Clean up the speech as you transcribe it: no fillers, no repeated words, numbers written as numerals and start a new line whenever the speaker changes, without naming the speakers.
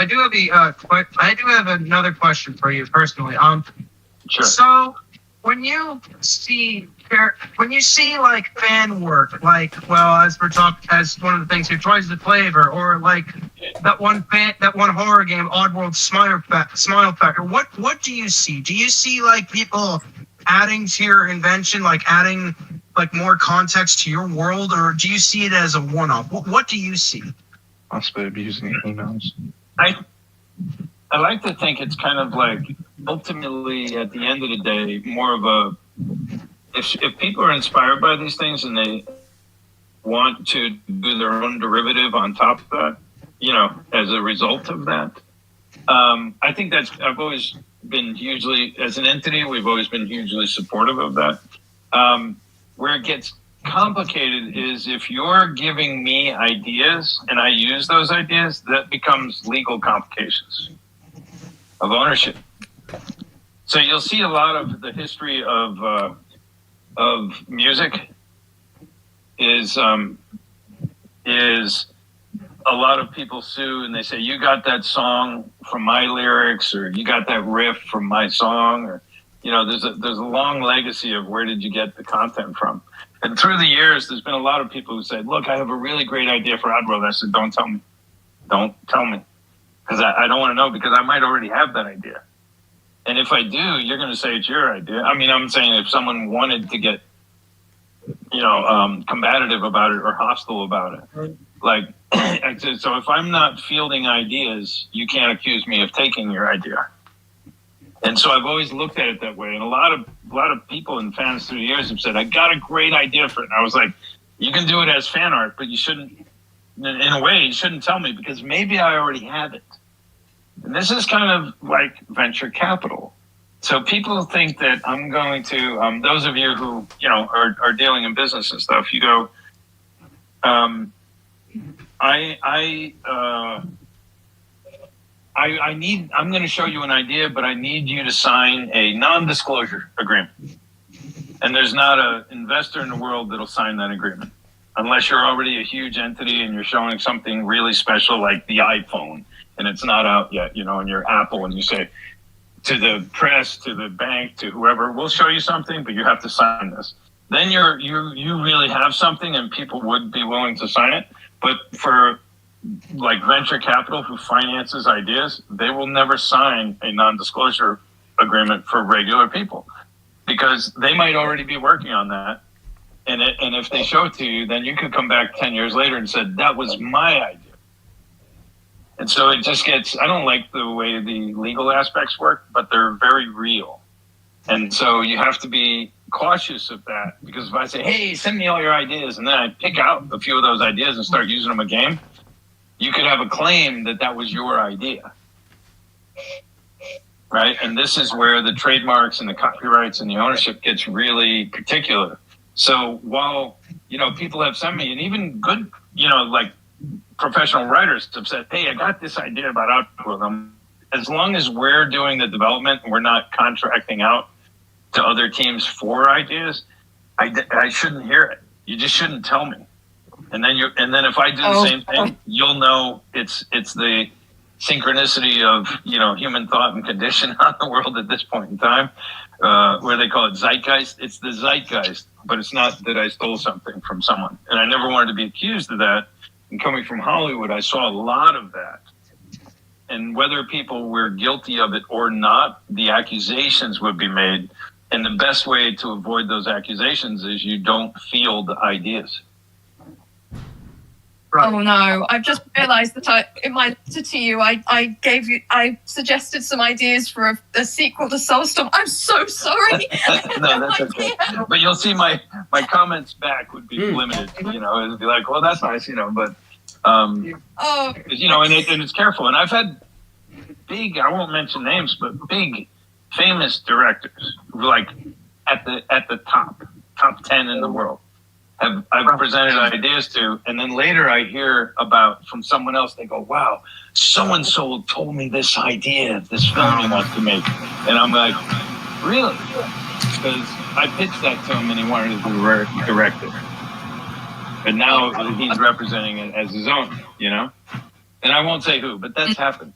I do have I do have another question for you personally.
Sure.
So when you see like fan work, like as we're talking, as one of the things here, Twice the Flavor, or like that one horror game, Oddworld Smile Factor. What do you see? Do you see like people adding to your invention, like adding like more context to your world, or do you see it as a one-off? What do you see?
Possibly abusing emails.
I like to think it's kind of like ultimately at the end of the day more of a if people are inspired by these things and they want to do their own derivative on top of that, as a result of that, I think I've always been hugely, as an entity, we've always been hugely supportive of that. Where it gets complicated is if you're giving me ideas and I use those ideas, that becomes legal complications of ownership. So you'll see a lot of the history of music is a lot of people sue and they say, you got that song from my lyrics, or you got that riff from my song, or there's a long legacy of where did you get the content from. And through the years, there's been a lot of people who say, look, I have a really great idea for Oddworld. I said, don't tell me. Don't tell me. Because I don't want to know, because I might already have that idea. And if I do, you're going to say it's your idea. I mean, I'm saying if someone wanted to get, combative about it or hostile about it, like, I said, so if I'm not fielding ideas, you can't accuse me of taking your idea. And so I've always looked at it that way. And a lot of people and fans through the years have said, I got a great idea for it. And I was like, you can do it as fan art, but you shouldn't, in a way, you shouldn't tell me, because maybe I already have it. And this is kind of like venture capital. So people think that I'm going to, those of you who, are dealing in business and stuff, you go, I'm going to show you an idea, but I need you to sign a non-disclosure agreement. And there's not an investor in the world that'll sign that agreement unless you're already a huge entity and you're showing something really special like the iPhone and it's not out yet, and you're Apple, and you say to the press, to the bank, to whoever, we'll show you something, but you have to sign this. Then you really have something and people would be willing to sign it. But for like venture capital who finances ideas, they will never sign a non-disclosure agreement for regular people because they might already be working on that. And if they show it to you, then you could come back 10 years later and say, that was my idea. And so it just gets, I don't like the way the legal aspects work, but they're very real. And so you have to be cautious of that, because if I say, hey, send me all your ideas, and then I pick out a few of those ideas and start using them a game, you could have a claim that was your idea, right? And this is where the trademarks and the copyrights and the ownership gets really particular. So while, people have sent me, and even good, like professional writers have said, hey, I got this idea about Outdoor. As long as we're doing the development and we're not contracting out to other teams for ideas, I shouldn't hear it. You just shouldn't tell me. And then if I do the same thing, you'll know it's the synchronicity of, human thought and condition on the world at this point in time, where they call it zeitgeist. It's the zeitgeist, but it's not that I stole something from someone. And I never wanted to be accused of that. And coming from Hollywood, I saw a lot of that. And whether people were guilty of it or not, the accusations would be made. And the best way to avoid those accusations is you don't field ideas.
Right. Oh no! I've just realised that in my letter to you, I suggested some ideas for a sequel to Soulstorm. I'm so sorry.
No, that's okay. But you'll see my comments back would be limited. It'd be like, well, that's nice, but and it's careful. And I've had big, I won't mention names, but big, famous directors like at the top 10 in the world. I've presented ideas to, and then later I hear about from someone else. They go, "Wow, so and so told me this idea, this film he wants to make," and I'm like, "Really?" Because I pitched that to him, and he wanted to direct it, but now he's representing it as his own, and I won't say who, but that's happened.